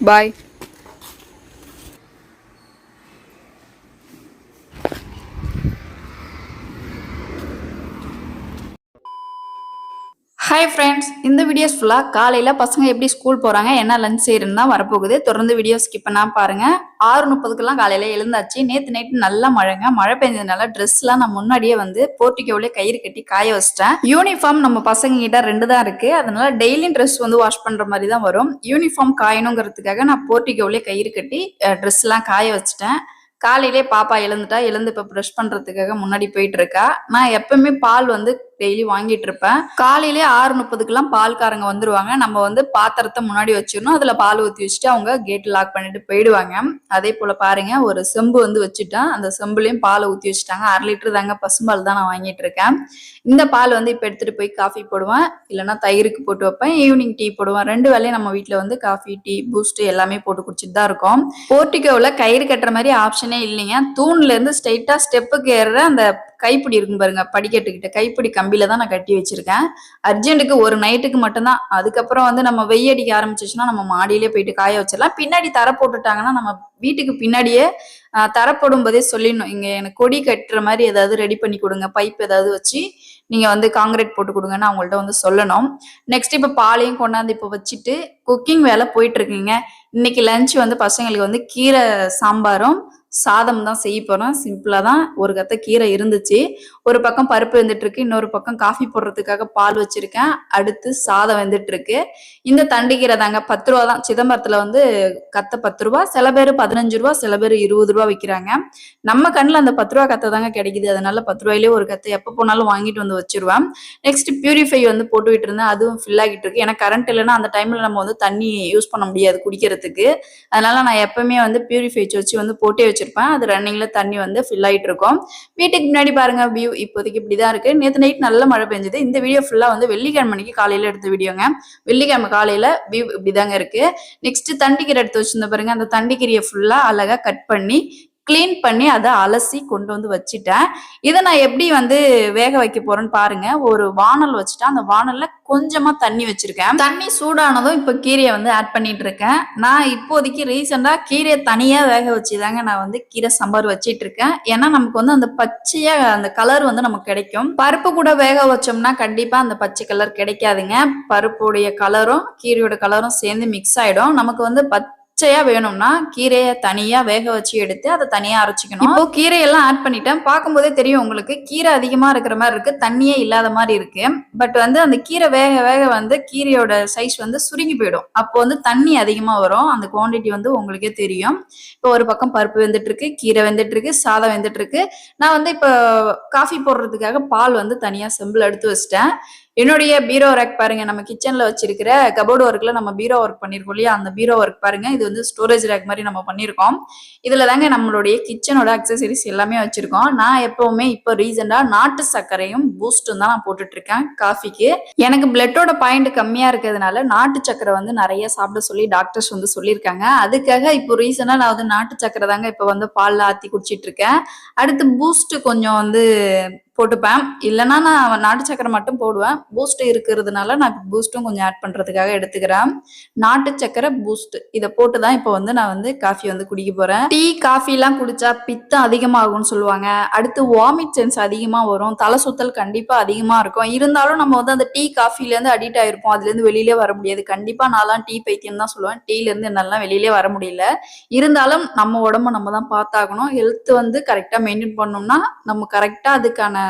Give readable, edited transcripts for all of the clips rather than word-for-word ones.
பாய். Hi friends, இந்த videos ஃபுல்லாக காலையில் பசங்க எப்படி ஸ்கூல் போகிறாங்க, என்ன லஞ்ச் செய்யறதுன்னு தான் வரப்போகுது. தொடர்ந்து வீடியோ ஸ்கிப் பண்ணாமல் பாருங்கள். 6:30க்கெல்லாம் காலையில் எழுந்தாச்சு. நேற்று நைட்டு நல்லா மழைங்க. மழை பெஞ்சதுனால ட்ரெஸ்லாம் நான் முன்னாடியே வந்து போர்ட்டிகோவிலே கயிறு கட்டி காய வச்சிட்டேன். யூனிஃபார்ம் நம்ம பசங்க கிட்ட 2 தான் இருக்குது. அதனால டெய்லியும் ட்ரெஸ் வந்து வாஷ் பண்ணுற மாதிரி தான் வரும். யூனிஃபார்ம் காயணுங்கிறதுக்காக நான் போர்ட்டிகோவிலே கயிறு கட்டி ட்ரெஸ்லாம் காய வச்சிட்டேன். காலையிலே பாப்பா எழுந்துட்டா. எழுந்து இப்போ ப்ரஷ் பண்ணுறதுக்காக முன்னாடி போயிட்டு இருக்கா. நான் எப்பவுமே பால் வந்து டெய்லி வாங்கிட்டு இருப்பேன். காலையிலே 6:30க்கெல்லாம் பால்காரங்க வந்துருவாங்க. நம்ம வந்து பாத்திரத்தை முன்னாடி வச்சிடணும். அதுல பால் ஊற்றி வச்சுட்டு அவங்க கேட் லாக் பண்ணிட்டு போயிடுவாங்க. அதே போல பாருங்க, ஒரு செம்பு வந்து வச்சுட்டேன். அந்த செம்புலையும் பாலை ஊற்றி வச்சுட்டாங்க. 1/2 லிட்டர் தாங்க பசும்பால் தான் நான் வாங்கிட்டு இருக்கேன். இந்த பால் வந்து இப்போ எடுத்துட்டு போய் காஃபி போடுவேன், இல்லைன்னா தயிருக்கு போட்டு வைப்பேன். ஈவினிங் டீ போடுவேன். 2 வேளையும் நம்ம வீட்டில் வந்து காஃபி, டீ, பூஸ்ட் எல்லாமே போட்டு குடிச்சிட்டு தான் இருக்கோம். போர்ட்டிகோவில் கயிறு கட்டுற மாதிரி ஆப்ஷனே இல்லைங்க. தூண்ல இருந்து ஸ்ட்ரைட்டா ஸ்டெப்புக்கு ஏறுற அந்த கைப்பிடி இருக்கும் பாருங்க, படிக்கட்டுக்கிட்ட கைப்பிடி கம்பியில தான் நான் கட்டி வச்சிருக்கேன். அர்ஜென்ட்டுக்கு ஒரு நைட்டுக்கு மட்டும்தான். அதுக்கப்புறம் வந்து நம்ம வெய்ய அடிக்க ஆரம்பிச்சிச்சுன்னா நம்ம மாடியிலே போயிட்டு காய வச்சிடலாம். பின்னாடி தர போட்டுட்டாங்கன்னா நம்ம வீட்டுக்கு பின்னாடியே தரப்படும் போதே சொல்லிடணும், இங்க எனக்கு கொடி கட்டுற மாதிரி ஏதாவது ரெடி பண்ணி கொடுங்க, பைப் ஏதாவது வச்சு நீங்க வந்து காங்கிரீட் போட்டு கொடுங்கன்னு அவங்கள்ட்ட வந்து சொல்லணும். நெக்ஸ்ட் இப்ப பாலையும் கொண்டாந்து இப்ப வச்சுட்டு குக்கிங் வேலை போயிட்டு இருக்குங்க. இன்னைக்கு லஞ்ச் வந்து பசங்களுக்கு வந்து கீரை சாம்பாரும் சாதம் தான் செய்ய போறோம். சிம்பிளா தான். ஒரு கத்த கீரை இருந்துச்சு. ஒரு பக்கம் பருப்பு வெந்துட்டு இருக்கு, இன்னொரு பக்கம் காஃபி போடுறதுக்காக பால் வச்சிருக்கேன். அடுத்து சாதம் வெந்துட்டு இருக்கு. இந்த தண்டு கீரை தாங்க 10 ரூபா தான். சிதம்பரத்துல வந்து கத்த 10 ரூபா, சில பேர் 15 ரூபா, சில பேர் 20 ரூபா விற்கிறாங்க. நம்ம கண்ணில் அந்த 10 ரூபா கத்தை தாங்க கிடைக்குது. அதனால 10 ரூபாயிலே ஒரு கத்தை எப்போ போனாலும் வாங்கிட்டு வந்து வச்சிருவேன். நெக்ஸ்ட் பியூரிஃபை வந்து போட்டுக்கிட்டு இருந்தேன். அதுவும் ஃபில் ஆகிட்டு இருக்கு. ஏன்னா கரண்ட் இல்லைன்னா அந்த டைம்ல நம்ம வந்து தண்ணி யூஸ் பண்ண முடியாது குடிக்கிறதுக்கு. அதனால நான் எப்பவுமே வந்து பியூரிஃபை வச்சு வந்து போட்டே வச்சிருப்பேன். அது ரன்னிங்ல தண்ணி வந்து ஃபில் ஆயிட்டு இருக்கும். வீட்டுக்கு முன்னாடி பாருங்க வியூ இப்போதைக்கு இப்படிதான் இருக்கு. நேற்று நைட் நல்ல மழை பெஞ்சது. இந்த வீடியோ ஃபுல்லா வந்து வெள்ளிக்கிழமை அன்னைக்கு காலையில எடுத்த வீடியோங்க. வெள்ளிக்கிழமை காலையில வியூ இப்படிதாங்க இருக்கு. நெக்ஸ்ட் தண்டிக்கீரை எடுத்து வச்சிருந்த பாருங்க, அந்த தண்டிக்கீரையை ஃபுல்லா அழகா கட் பண்ணி கிளீன் பண்ணி அதை அலசி கொண்டு வந்து வச்சுட்டேன். இதை நான் எப்படி வந்து வேக வைக்க போறேன்னு பாருங்க. ஒரு வானல் வச்சுட்டேன். அந்த வானல்ல கொஞ்சமா தண்ணி வச்சிருக்கேன். தண்ணி சூடானதும் இப்ப கீரையை வந்து ஆட் பண்ணிட்டு இருக்கேன். நான் இப்போதைக்கு ரீசெண்டா கீரையை தனியா வேக வச்சுதாங்க நான் வந்து கீரை சாம்பார் வச்சிட்டு இருக்கேன். ஏன்னா நமக்கு வந்து அந்த பச்சையா அந்த கலர் வந்து நமக்கு கிடைக்கும். பருப்பு கூட வேக வச்சோம்னா கண்டிப்பா அந்த பச்சை கலர் கிடைக்காதுங்க. பருப்புடைய கலரும் கீரையோட கலரும் சேர்ந்து மிக்ஸ் ஆயிடும். நமக்கு வந்து பச்சையா வேணும்னா கீரையை தனியா வேக வச்சு எடுத்து அதை தனியா அரைச்சிக்கணும். இப்போ கீரையெல்லாம் ஆட் பண்ணிட்டேன். பார்க்கும்போதே தெரியும் உங்களுக்கு, கீரை அதிகமா இருக்கிற மாதிரி இருக்கு, தண்ணியே இல்லாத மாதிரி இருக்கு. பட் வந்து அந்த கீரை வேக வேக வந்து கீரையோட சைஸ் வந்து சுருங்கி போயிடும். அப்போ வந்து தண்ணி அதிகமா வரும். அந்த குவான்டிட்டி வந்து உங்களுக்கே தெரியும். இப்போ ஒரு பக்கம் பருப்பு வெந்துட்டு இருக்கு, கீரை வெந்துட்டு இருக்கு, சாதம் வெந்துட்டு இருக்கு. நான் வந்து இப்போ காஃபி போடுறதுக்காக பால் வந்து தனியா செம்பில் எடுத்து வச்சிட்டேன். என்னுடைய பீரோ ரேக் பாருங்க, நம்ம கிச்சன்ல வச்சிருக்கிற கபோர்டு ஒர்க்ல நம்ம பீரோ ஒர்க் பண்ணிருக்கோம் இல்லையா, அந்த பீரோ ஒர்க் பாருங்க. இது வந்து ஸ்டோரேஜ் ரேக் மாதிரி நம்ம பண்ணிருக்கோம். இதுல தாங்க நம்மளுடைய கிச்சனோட அக்சசரிஸ் எல்லாமே வச்சிருக்கோம். நான் எப்பவுமே இப்போ ரீசெண்டா நாட்டு சர்க்கரையும் பூஸ்டும் தான் நான் போட்டுட்டு இருக்கேன் காஃபிக்கு. எனக்கு பிளட்டோட பாயிண்ட் கம்மியா இருக்கிறதுனால நாட்டு சர்க்கரை வந்து நிறைய சாப்பிட சொல்லி டாக்டர்ஸ் வந்து சொல்லியிருக்காங்க. அதுக்காக இப்போ ரீசெண்டா நான் வந்து நாட்டு சர்க்கரை தாங்க இப்போ வந்து பால்ல ஆத்தி குடிச்சிட்டு இருக்கேன். அடுத்து பூஸ்ட் கொஞ்சம் வந்து போட்டுப்பேன். இல்லைன்னா நான் நாட்டு சக்கரை மட்டும் போடுவேன். பூஸ்ட் இருக்கிறதுனால நான் பூஸ்ட்டும் கொஞ்சம் ஆட் பண்றதுக்காக எடுத்துக்கிறேன். நாட்டு சக்கரை பூஸ்ட் இதை போட்டு தான் இப்போ வந்து நான் வந்து காஃபி வந்து குடிக்க போறேன். டீ காஃபி எல்லாம் குடிச்சா பித்தம் அதிகமாகும்னு சொல்லுவாங்க. அடுத்து வாமிட் சென்ஸ் அதிகமா வரும், தலை சுத்தல் கண்டிப்பா அதிகமா இருக்கும். இருந்தாலும் நம்ம வந்து அந்த டீ காஃபில இருந்து அடிக்ட் ஆயிருப்போம். அதுல இருந்து வெளியிலே வர முடியாது. கண்டிப்பா நான்லாம் டீ பைத்தியம் தான் சொல்லுவேன். டீல இருந்து என்னாலாம் வெளியிலே வர முடியல. இருந்தாலும் நம்ம உடம்ப நம்ம தான் பார்த்தாகணும். ஹெல்த் வந்து கரெக்டா மெயின்டைன் பண்ணோம்னா நம்ம கரெக்டா அதுக்கான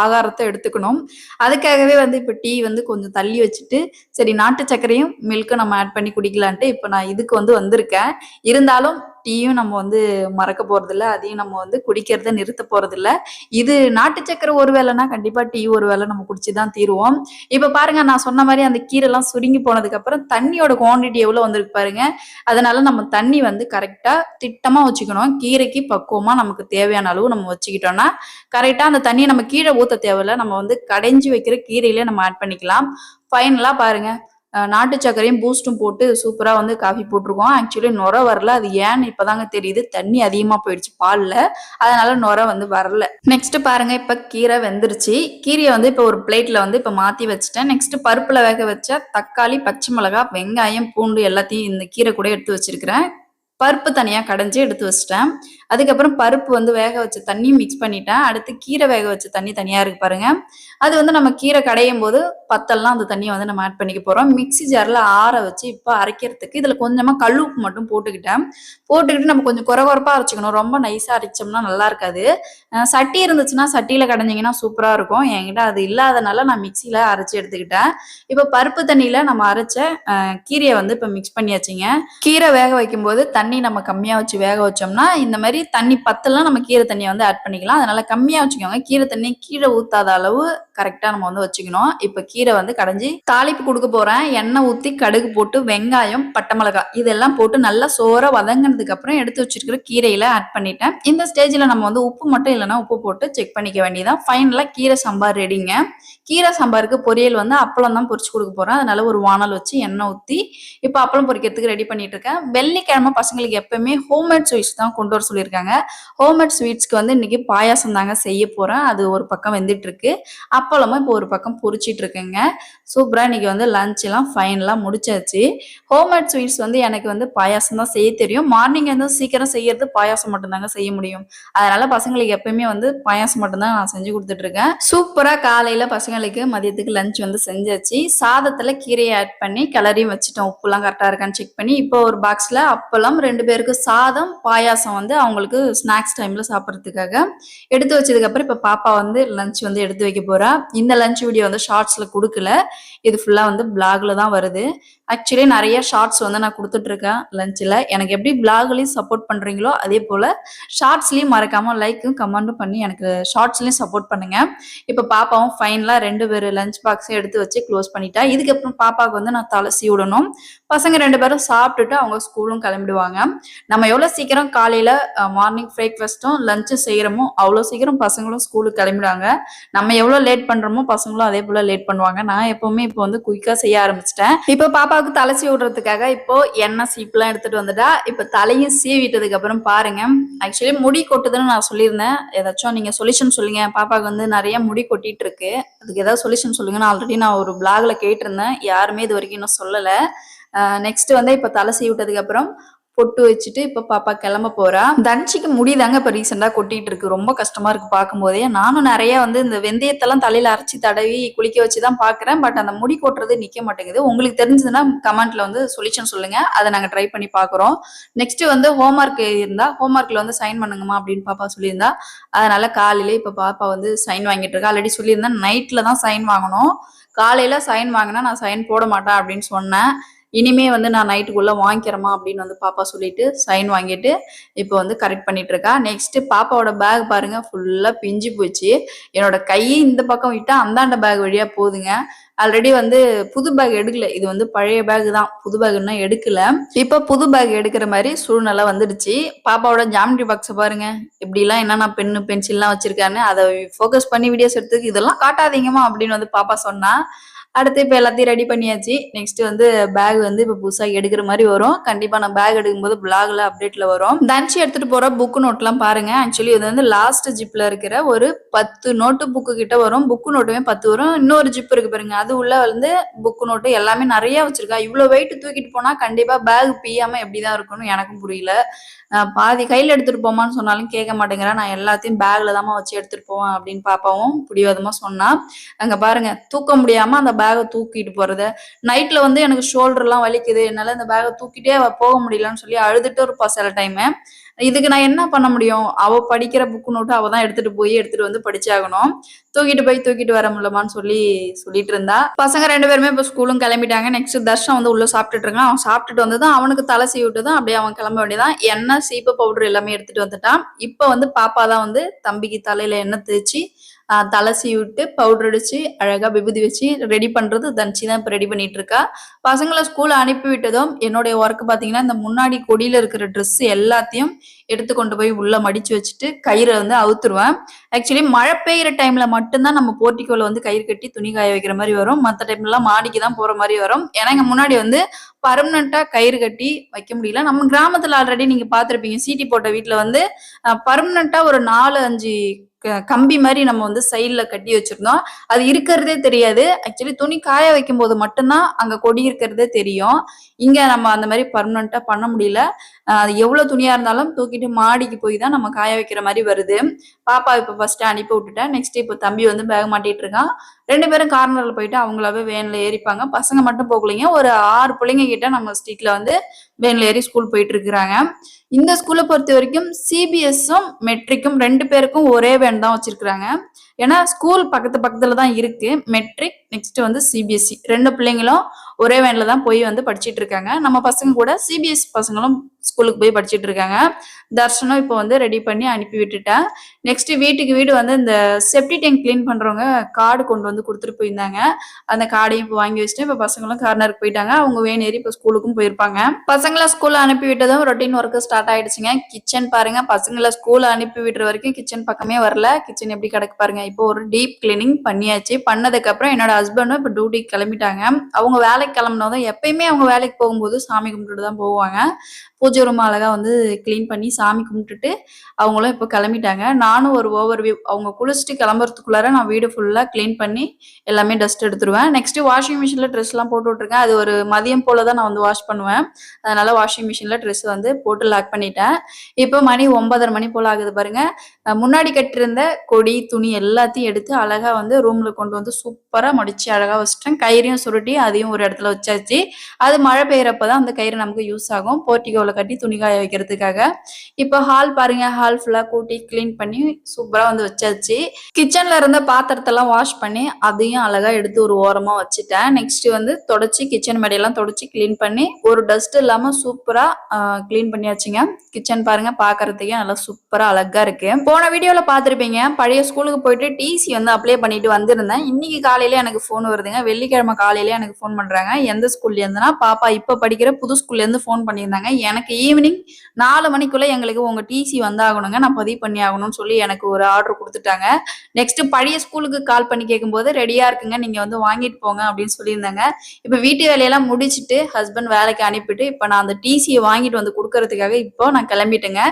ஆகாரத்தை எடுத்துக்கணும். அதுக்காகவே வந்து இப்ப டீ வந்து கொஞ்சம் தள்ளி வச்சுட்டு சரி நாட்டு சர்க்கரையும் மில்க்கும் நம்ம ஆட் பண்ணி குடிக்கலான்ட்டு இப்ப நான் இதுக்கு வந்து வந்திருக்கேன். இருந்தாலும் டீயும் நம்ம வந்து மறக்க போறது இல்ல, அதையும் நம்ம வந்து குடிக்கிறத நிறுத்த போறது இல்ல. இது நாட்டு சக்கரை ஒரு வேளைனா கண்டிப்பா டீ ஒரு வேளை நம்ம குடிச்சுதான் தீருவோம். இப்ப பாருங்க, நான் சொன்ன மாதிரி அந்த கீரை எல்லாம் சுருங்கி போனதுக்கு அப்புறம் தண்ணியோட குவான்டிட்டி எவ்வளவு வந்திருக்கு பாருங்க. அதனால நம்ம தண்ணி வந்து கரெக்டா திட்டமா வச்சுக்கணும். கீரைக்கு பக்குவமா நமக்கு தேவையான அளவு நம்ம வச்சுக்கிட்டோம்னா கரெக்டா அந்த தண்ணியை நம்ம கீழே ஊத்த தேவையில்ல. நம்ம வந்து கடைஞ்சி வைக்கிற கீரையிலே நம்ம ஆட் பண்ணிக்கலாம். ஃபைனலா பாருங்க, நாட்டு சர்க்கரையும் பூஸ்ட்டும் போட்டு சூப்பரா வந்து காஃபி போட்டிருக்கோம். ஆக்சுவலி நுரை வரல. அது ஏன்னு இப்பதாங்க தெரியுது. தண்ணி அதிகமா போயிடுச்சு பால்ல. அதனால நுரை வந்து வரல. நெக்ஸ்ட் பாருங்க, இப்ப கீரை வெந்துருச்சு. கீரையை வந்து இப்ப ஒரு பிளேட்ல வந்து இப்ப மாத்தி வச்சுட்டேன். நெக்ஸ்ட் பருப்புல வேக வச்ச தக்காளி, பச்சை மிளகாய், வெங்காயம், பூண்டு எல்லாத்தையும் இந்த கீரை கூட எடுத்து வச்சிருக்கிறேன். பருப்பு தனியா கடைஞ்சு எடுத்து வச்சுட்டேன். அதுக்கப்புறம் பருப்பு வந்து வேக வச்ச தண்ணி மிக்ஸ் பண்ணிட்டேன். அடுத்து கீரை வேக வச்ச தண்ணி தனியா இருக்கு பாருங்க. அது வந்து நம்ம கீரை கடையும் போது பத்தெல்லாம் அந்த தண்ணியை வந்து நம்ம ஆட் பண்ணிக்க போறோம். மிக்ஸி ஜார்ல ஆற வச்சு இப்போ அரைக்கிறதுக்கு இதுல கொஞ்சமா கல் உப்பு மட்டும் போட்டுக்கிட்டேன். போட்டுக்கிட்டு நம்ம கொஞ்சம் குறை அரைச்சிக்கணும். ரொம்ப நைஸா அரைச்சோம்னா நல்லா இருக்காது. சட்டி இருந்துச்சுன்னா சட்டியில கடைஞ்சிங்கன்னா சூப்பரா இருக்கும். என்கிட்ட அது இல்லாதனால நான் மிக்சியில அரைச்சி எடுத்துக்கிட்டேன். இப்போ பருப்பு தண்ணியில நம்ம அரைச்ச கீரையை வந்து இப்போ மிக்ஸ் பண்ணியாச்சுங்க. கீரை வேக வைக்கும்போது தண்ணி நம்ம கம்மியா வச்சு வேக வச்சோம்னா இந்த மாதிரி தண்ணி பத்தெல்லாம் நம்ம கீரை தண்ணியை வந்து ஆட் பண்ணிக்கலாம். அதனால கம்மியா வச்சுக்கோங்க. கீரை தண்ணி கீழே ஊத்தாத அளவு கரெக்டா நம்ம வந்து வச்சுக்கணும். இப்ப கீரை வந்து கடைஞ்சி தாளிப்பு கொடுக்க போறேன். எண்ணெய் ஊத்தி கடுகு போட்டு வெங்காயம், பட்டை மிளகாய் இதெல்லாம் போட்டு நல்லா சோற வதங்கினதுக்கு அப்புறம் எடுத்து வச்சிருக்கிற கீரையில ஆட் பண்ணிட்டேன். இந்த ஸ்டேஜ்ல நம்ம வந்து உப்பு மட்டும் இல்லைன்னா உப்பு போட்டு செக் பண்ணிக்க வேண்டியதான். ஃபைனலா கீரை சாம்பார் ரெடிங்க. கீரை சாம்பாருக்கு பொரியல் வந்து அப்பளம் தான் பொரிச்சு கொடுக்க போறேன். அதனால ஒரு வானல் வச்சு எண்ணெய் ஊத்தி இப்ப அப்பளம் பொரிக்கிறதுக்கு ரெடி பண்ணிட்டு இருக்கேன். வெள்ளிக்கிழமை பசங்களுக்கு எப்பவுமே ஹோம்மேட் ஸ்வீட்ஸ் தான் கொண்டு வர சொல்லியிருக்காங்க. ஹோம்மேட் ஸ்வீட்ஸ்க்கு வந்து இன்னைக்கு பாயாசம் தாங்க செய்ய போறேன். அது ஒரு பக்கம் வெந்துட்டு இருக்கு. அப்பளமும் இப்போ ஒரு பக்கம் பொரிச்சிட்டு இருக்கேங்க. சூப்பரா இன்னைக்கு வந்து லஞ்ச் எல்லாம் ஃபைனலா முடிச்சாச்சு. ஹோம்மேட் ஸ்வீட்ஸ் வந்து எனக்கு வந்து பாயாசம் தான் செய்ய தெரியும். மார்னிங் வந்து சீக்கிரம் செய்யறது பாயாசம் மட்டும் தாங்க செய்ய முடியும். அதனால பசங்களுக்கு எப்பயுமே வந்து பாயாசம் மட்டும் தான் நான் செஞ்சு கொடுத்துட்டு இருக்கேன். சூப்பரா காலையில பசங்களுக்கு மதியத்துக்கு லஞ்ச் வந்து செஞ்சாச்சு. சாதத்துல கீரையை ஆட் பண்ணி கிளறியும் வச்சுட்டோம். உப்புலாம் கரெக்டா இருக்கான்னு செக் பண்ணி இப்போ ஒரு பாக்ஸ்ல அப்பளம் 2 பேருக்கு சாதம் பாயாசம் வந்து அவங்களுக்கு ஸ்நாக்ஸ் டைம்ல சாப்பிட்றதுக்காக எடுத்து வச்சதுக்கு அப்புறம் இப்ப பாப்பா வந்து லஞ்ச் வந்து எடுத்து வைக்க போறா. இந்த லஞ்ச் வீடியோ வந்து ஷார்ட்ஸ்ல கொடுக்கல. இது ஃபுல்லா வந்து பிளாக்ல தான் வருது. ஆக்சுவலி நிறைய ஷார்ட்ஸ் வந்து நான் கொடுத்துட்டு இருக்கேன் லஞ்சில். எனக்கு எப்படி பிளாக்லயும் சப்போர்ட் பண்றீங்களோ அதே போல ஷார்ட்ஸ்லயும் மறக்காம லைக்கும் கமெண்ட்டும் பண்ணி எனக்கு ஷார்ட்ஸ்லயும் சப்போர்ட் பண்ணுங்க. இப்ப பாப்பாவும் ஃபைனலா 2 பேர் லஞ்ச் பாக்ஸையும் எடுத்து வச்சு க்ளோஸ் பண்ணிட்டா. இதுக்கப்புறம் பாப்பாவுக்கு வந்து நான் தலை சீவி விடணும். பசங்க 2 பேரும் சாப்பிட்டுட்டு அவங்க ஸ்கூலும் கிளம்பிடுவாங்க. நம்ம எவ்வளவு சீக்கிரம் காலையில மார்னிங் பிரேக்ஃபாஸ்ட்டும் லஞ்சும் செய்யறோமோ அவ்வளவு சீக்கிரம் பசங்களும் ஸ்கூலுக்கு கிளம்பிடுவாங்க. நம்ம எவ்வளவு லேட் பண்றோமோ பசங்களும் அதே போல லேட் பண்ணுவாங்க. நான் எப்பவுமே இப்போ வந்து குயிக்கா செய்ய ஆரம்பிச்சிட்டேன். இப்போ பாப்பாவுக்கு தலை சீவி விடுறதுக்காக இப்போ எண்ணெய் சீப்புலாம் எடுத்துட்டு வந்துட்டா. இப்போ தலையும் சீவிட்டதுக்கு அப்புறம் பாருங்க, ஆக்சுவலி முடி கொட்டுதுன்னு நான் சொல்லியிருந்தேன். ஏதாச்சும் நீங்க சொல்யூஷன் சொல்லுங்க. பாப்பாவுக்கு வந்து நிறைய முடி கொட்டிட்டு இருக்கு. அதுக்கு ஏதாவது சொல்யூஷன் சொல்லுங்க. நான் ஆல்ரெடி நான் ஒரு பிளாக்ல கேட்டிருந்தேன். யாருமே இது வரைக்கும் இன்னும் சொல்லல. நெக்ஸ்ட் வந்து இப்ப தலை சீவி விட்டதுக்கு அப்புறம் பொட்டு வச்சுட்டு இப்ப பாப்பா கிளம்ப போறா. தன்ஷிக்கு முடிதாங்க இப்ப ரீசெண்டா கொட்டிட்டு இருக்கு. ரொம்ப கஷ்டமா இருக்கு பார்க்கும் போதே. நானும் நிறைய வந்து இந்த வெந்தயத்தெல்லாம் தலையில அரைச்சி தடவி குளிக்க வச்சுதான் பாக்குறேன். பட் அந்த முடி கொட்டுறது நிக்க மாட்டேங்குது. உங்களுக்கு தெரிஞ்சதுன்னா கமெண்ட்ல வந்து சொல்யூஷன் சொல்லுங்க. அதை நாங்க ட்ரை பண்ணி பாக்குறோம். நெக்ஸ்ட் வந்து ஹோம்ஒர்க் இருந்தா ஹோம்ஒர்க்ல வந்து சைன் பண்ணுங்கம்மா அப்படின்னு பாப்பா சொல்லியிருந்தா. அதனால காலையில இப்ப பாப்பா வந்து சைன் வாங்கிட்டு இருக்கா. ஆல்ரெடி சொல்லியிருந்தேன் நைட்ல தான் சைன் வாங்கணும். காலையில சைன் வாங்கினா நான் சைன் போட மாட்டேன் அப்படின்னு சொன்னேன். இனிமே வந்து நான் நைட்டுக்குள்ள வாங்கிக்கிறேமா அப்படின்னு வந்து பாப்பா சொல்லிட்டு சைன் வாங்கிட்டு இப்போ வந்து கரெக்ட் பண்ணிட்டு இருக்கா. நெக்ஸ்ட் பாப்பாவோட பேக் பாருங்க ஃபுல்லா பிஞ்சு போச்சு. என்னோட கையை இந்த பக்கம் விட்டா அந்தாண்ட பேக் வழியா போகுதுங்க. ஆல்ரெடி வந்து புது பேக் எடுக்கல. இது வந்து பழைய பேக் தான். புது பேக் இன்னும் எடுக்கல. இப்ப புது பேக் எடுக்கிற மாதிரி சூழ்நிலை வந்துடுச்சு. பாப்பாவோட ஜாமெட்ரி பாக்ஸ் பாருங்க. இப்படி எல்லாம் என்னன்னா பென்னு பென்சில்லாம் வச்சிருக்கான்னு அதை ஃபோக்கஸ் பண்ணி வீடியோஸ் எடுத்துக்கு இதெல்லாம் காட்டாதீங்கம்மா அப்படின்னு வந்து பாப்பா சொன்னா. அடுத்து இப்ப எல்லாத்தையும் ரெடி பண்ணியாச்சு. நெக்ஸ்ட் வந்து பேக் வந்து இப்ப புதுசா எடுக்கிற மாதிரி வரும். கண்டிப்பா நான் பேக் எடுக்கும்போது பிளாக்ல அப்டேட்ல வரும். தன்ஷி எடுத்துட்டு போற புக் நோட் எல்லாம் பாருங்க. ஆக்சுவலி இது வந்து லாஸ்ட் ஜிப்ல இருக்கிற ஒரு 10 நோட்டு புக்கு கிட்ட வரும். புக்கு நோட்டுமே 10 வரும். இன்னொரு ஜிப் இருக்கு பாருங்க. அது உள்ள வந்து புக்கு நோட்டு எல்லாமே நிறைய வச்சிருக்கா. இவ்வளவு வெயிட் தூக்கிட்டு போனா கண்டிப்பா பேக் பியாம எப்படிதான் இருக்கும்னு எனக்கும் புரியல. பாதி கையில எடுத்துட்டு போமான்னு சொன்னாலும் கேட்க மாட்டேங்கிறேன். நான் எல்லாத்தையும் பேக்ல தாமா வச்சு எடுத்துட்டு போவேன் அப்படின்னு பாப்பாவும் பிடிவாதமா சொன்னா. அங்க பாருங்க தூக்க முடியாம அந்த பேகை தூக்கிட்டு போறது. நைட்ல வந்து எனக்கு ஷோல்டர் எல்லாம் வலிக்குது. என்னால இந்த பேகை தூக்கிட்டே போக முடியலன்னு சொல்லி அழுதுட்டு இருப்பா சில டைம். இதுக்கு நான் என்ன பண்ண முடியும்? அவ படிக்கிற புக்கு நோட்டு அவ தான் எடுத்துட்டு வந்து படிச்சாகணும். தூக்கிட்டு வர முடியலமான்னு சொல்லிட்டு இருந்தா. பசங்க 2 பேருமே இப்ப ஸ்கூலும் கிளம்பிட்டாங்க. நெக்ஸ்ட் தர்ஷன் வந்து உள்ள சாப்பிட்டுட்டு இருக்கான். அவன் சாப்பிட்டுட்டு வந்ததும் அவனுக்கு தலை சீவி விட்டுதான் அப்படியே அவன் கிளம்ப வேண்டியதான். எண்ணெய் சீப்பு பவுடர் எல்லாமே எடுத்துட்டு வந்துட்டான். இப்ப வந்து பாப்பா தான் வந்து தம்பிக்கு தலையில எண்ணெய் தேய்ச்சி தலை சீவி விட்டு பவுடர் அடிச்சு அழகா விபூதி வச்சு ரெடி பண்றது தன்ஷி தான் இப்ப ரெடி பண்ணிட்டு இருக்கா. பசங்களை ஸ்கூல் அனுப்பி விட்டதும் என்னுடைய ஒர்க் பாத்தீங்கன்னா இந்த முன்னாடி கொடியில இருக்கிற ட்ரெஸ் எல்லாத்தையும் எடுத்து கொண்டு போய் உள்ள மடிச்சு வச்சுட்டு கயிறை வந்து அவுத்துருவேன். ஆக்சுவலி மழை பெய்யுற டைம்ல மட்டும்தான் நம்ம போர்ட்டிகோல வந்து கயிறு கட்டி துணி காய வைக்கிற மாதிரி வரும். மற்ற டைம்லாம் மாடிக்கு தான் போற மாதிரி வரும். ஏன்னா இங்க முன்னாடி வந்து பர்மனண்டா கயிறு கட்டி வைக்க முடியல. நம்ம கிராமத்துல ஆல்ரெடி நீங்க பார்த்திருப்பீங்க. சீட்டி போட்ட வீட்டுல வந்து பர்மனண்டா ஒரு 4, 5 கம்பி மாதிரி நம்ம வந்து சைட்ல கட்டி வச்சிருந்தோம். அது இருக்கிறதே தெரியாது. ஆக்சுவலி துணி காய வைக்கும் போது மட்டும்தான் அங்க கொடி இருக்கிறதே தெரியும். இங்க நம்ம அந்த மாதிரி பர்மனண்டா பண்ண முடியல. அது எவ்வளவு துணியா இருந்தாலும் தூக்கிட்டு மாடிக்கு போய் தான் நம்ம காய வைக்கிற மாதிரி வருது. பாப்பா இப்ப ஃபர்ஸ்ட் அனுப்பி விட்டுட்டேன். நெக்ஸ்ட் இப்போ தம்பி வந்து பேக் மாட்டிட்டு இருக்கான். 2 பேரும் கார்னர்ல போயிட்டு அவங்களாவே வேன்ல ஏறிப்பாங்க. பசங்க மட்டும் போகலைங்க. ஒரு 6 பிள்ளைங்க கிட்ட நம்ம ஸ்ட்ரீட்ல வந்து வேன்ல ஏறி ஸ்கூல் போயிட்டு இருக்கிறாங்க. இந்த ஸ்கூலை பொறுத்த வரைக்கும் சிபிஎஸ்ஸும் மெட்ரிக்கும் 2 பேருக்கும் ஒரே வேன் தான் வச்சிருக்காங்க. ஏன்னா ஸ்கூல் பக்கத்துல தான் இருக்கு. மெட்ரிக் நெக்ஸ்ட் வந்து சிபிஎஸ்சி 2 பிள்ளைங்களும் ஒரே வேன்ல தான் போய் வந்து படிச்சிட்டு இருக்காங்க. நம்ம பசங்க கூட சிபிஎஸ்சி பசங்களும் ஸ்கூலுக்கு போய் படிச்சிட்டு இருக்காங்க. தர்ஷனும் இப்போ வந்து ரெடி பண்ணி அனுப்பி விட்டுட்டேன். நெக்ஸ்ட் வீட்டுக்கு வீடு வந்து இந்த செப்டி டேங்க் கிளீன் பண்றவங்க கார்டு கொண்டு வந்து கொடுத்துட்டு போயிருந்தாங்க. அந்த கார்டையும் இப்போ வாங்கி வச்சுட்டு இப்போ பசங்களும் கார்னருக்கு போயிட்டாங்க. அவங்க வேன் ஏறி இப்போ ஸ்கூலுக்கும் போயிருப்பாங்க. பசங்களை ஸ்கூல்ல அனுப்பி விட்டதும் ரொட்டீன் ஒர்க் ஸ்டார்ட் ஆயிடுச்சுங்க. கிச்சன் பாருங்க, பசங்களை ஸ்கூல்ல அனுப்பி விடுற வரைக்கும் கிச்சன் பக்கமே வரல. கிச்சன் எப்படி கிடக்கு பாருங்க. இப்போ ஒரு டீப் கிளீனிங் பண்ணியாச்சு. பண்ணதுக்கு அப்புறம் என்னோட ஹஸ்பண்டும் இப்போ டியூட்டிக்கு கிளம்பிட்டாங்க. அவங்க வேலைக்கு கிளம்பினதும் எப்பயுமே அவங்க வேலைக்கு போகும்போது சாமி கும்பிட்டுட்டு தான் போவாங்க. பூஜை ரூம் அழகா வந்து கிளீன் பண்ணி சாமி கும்பிட்டுட்டு அவங்களும் இப்போ கிளம்பிட்டாங்க. நானும் ஒரு ஓவர்வியூ அவங்க குளிச்சுட்டு கிளம்புறதுக்குள்ளார நான் வீடு ஃபுல்லா கிளீன் பண்ணி எல்லாமே டஸ்ட் எடுத்துருவேன். நெக்ஸ்ட் வாஷிங் மிஷின்ல ட்ரெஸ் எல்லாம் போட்டு விட்டுருக்கேன். அது ஒரு மதியம் போல தான் நான் வந்து வாஷ் பண்ணுவேன். அதனால வாஷிங் மிஷின்ல ட்ரெஸ் வந்து போட்டு லாக் பண்ணிட்டேன். இப்போ மணி 9:30 மணி போல ஆகுது பாருங்க. முன்னாடி கட்டிருந்த கொடி துணி எல்லாத்தையும் எடுத்து அழகா வந்து ரூம்ல கொண்டு வந்து சூப்பரா மடிச்சு அழகா வச்சுட்டேன். கயிறையும் சுருட்டி அதையும் ஒரு இடத்துல வச்சாச்சு. அது மழை பெய்யறப்பதான் அந்த கயிறு நமக்கு யூஸ் ஆகும் போர்ட்டிகோல கட்டி துணி காய வைக்கிறதுக்காக. இப்போ ஹால் பாருங்க. ஹால் ஃபுல்லா கூட்டி கிளீன் பண்ணி சூப்பரா வந்து வச்சாச்சு. கிச்சன்ல இருந்த பாத்திரத்தெல்லாம் வாஷ் பண்ணி அதையும் அழகா எடுத்து ஒரு ஓரமா வச்சுட்டேன். நெக்ஸ்ட் வந்து தொடச்சி கிச்சன் மேடையெல்லாம் தொடச்சி கிளீன் பண்ணி ஒரு டஸ்ட் இல்லாம சூப்பரா கிளீன் பண்ணியாச்சுங்க. கிச்சன் பாருங்க பாக்குறதுக்கே நல்லா சூப்பரா அழகா இருக்கு. போன வீடியோல பாத்திருப்பீங்க. பழைய ஸ்கூலுக்கு போயிட்டு டிசி வந்து அப்ளை பண்ணிட்டு வந்திருந்தேன். இன்னைக்கு காலையில எனக்கு போன் வருதுங்க. வெள்ளிக்கிழமை காலையில எனக்கு போன் பண்றாங்க. எந்த ஸ்கூல்ல இருந்துன்னா பாப்பா இப்ப படிக்கிற புது ஸ்கூல்ல இருந்து போன் பண்ணியிருந்தாங்க. எனக்கு ஈவினிங் 4 மணிக்குள்ள எங்களுக்கு உங்க டிசி வந்தாகணுங்க, நான் பதிவு பண்ணி ஆகணும்னு சொல்லி எனக்கு ஒரு ஆர்டர் கொடுத்துட்டாங்க. நெக்ஸ்ட் பழைய ஸ்கூலுக்கு கால் பண்ணி கேட்கும்போது ரெடியா இருக்குங்க, நீங்க வந்து வாங்கிட்டு போங்க அப்படின்னு சொல்லியிருந்தாங்க. இப்ப வீட்டு வேலையெல்லாம் முடிச்சுட்டு ஹஸ்பண்ட் வேலைக்கு அனுப்பிட்டு இப்ப நான் அந்த டிசியை வாங்கிட்டு வந்து கொடுக்கறதுக்காக இப்போ நான் கிளம்பிட்டேங்க.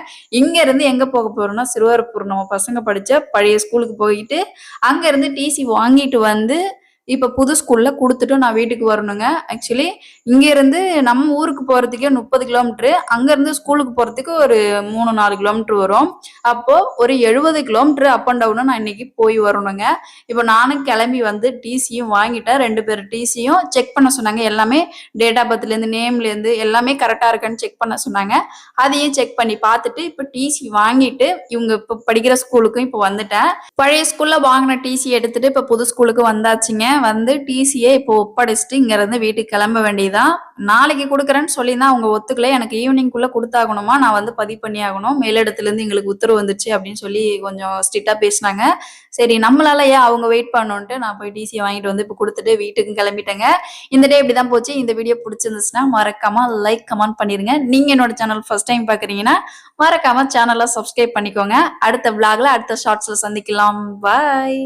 இங்க இருந்து எங்க போக போறோம்னா சிறுவரப்பூர் நம்ம பசங்க படிச்ச பழைய ஸ்கூலுக்கு போயிட்டு அங்க இருந்து டிசி வாங்கிட்டு வந்து இப்ப புது ஸ்கூல்ல குடுத்துட்டு நான் வீட்டுக்கு வரணுங்க. ஆக்சுவலி இங்க இருந்து நம்ம ஊருக்கு போறதுக்கே 30 கிலோமீட்டர், அங்க இருந்து ஸ்கூலுக்கு போறதுக்கு ஒரு 3-4 கிலோமீட்டர் வரும். அப்போ ஒரு 70 கிலோமீட்டர் அப் அண்ட் டவுன் நான் இன்னைக்கு போய் வரணுங்க. இப்போ நானும் கிளம்பி வந்து டிசியும் வாங்கிட்டேன். 2 பேர் டிசியும் செக் பண்ண சொன்னாங்க. எல்லாமே டேட் ஆஃப் பர்த்ல இருந்து நேம்ல இருந்து எல்லாமே கரெக்டா இருக்கான்னு செக் பண்ண சொன்னாங்க. அதையும் செக் பண்ணி பார்த்துட்டு இப்போ டிசி வாங்கிட்டு இவங்க இப்போ படிக்கிற ஸ்கூலுக்கும் இப்போ வந்துட்டேன். பழைய ஸ்கூல்ல வாங்கின டிசி எடுத்துட்டு இப்போ புது ஸ்கூலுக்கு வந்தாச்சுங்க. வந்து டிசியை இப்போ ஒப்படைச்சிட்டு இங்க இருந்து வீட்டுக்கு கிளம்ப வேண்டியதான். நாளைக்கு கொடுக்குறேன்னு சொல்லிதான் அவங்க ஒத்துக்கல. எனக்கு ஈவினிங்குள்ள கொடுத்தாகணுமா, நான் வந்து பதிவு பண்ணி ஆகணும், மேலிடத்துல இருந்து எங்களுக்கு உத்தரவு வந்துச்சு அப்படின்னு சொல்லி கொஞ்சம் ஸ்ட்ரிக்டா பேசினாங்க. சரி நம்மளால ஏன் அவங்க வெயிட் பண்ணணும்ட்டு நான் போய் டிசியை வாங்கிட்டு வந்து இப்போ கொடுத்துட்டு வீட்டுக்கு கிளம்பிட்டேங்க. இந்த டே இப்படிதான் போச்சு. இந்த வீடியோ பிடிச்சிருந்துச்சுன்னா மறக்காம லைக் கமெண்ட் பண்ணிருங்க. நீங்க என்னோட சேனல் ஃபர்ஸ்ட் டைம் பாக்குறீங்கன்னா மறக்காம சேனலை சப்ஸ்கிரைப் பண்ணிக்கோங்க. அடுத்த விளாக்ல அடுத்த ஷார்ட்ஸ்ல சந்திக்கலாம். பாய்.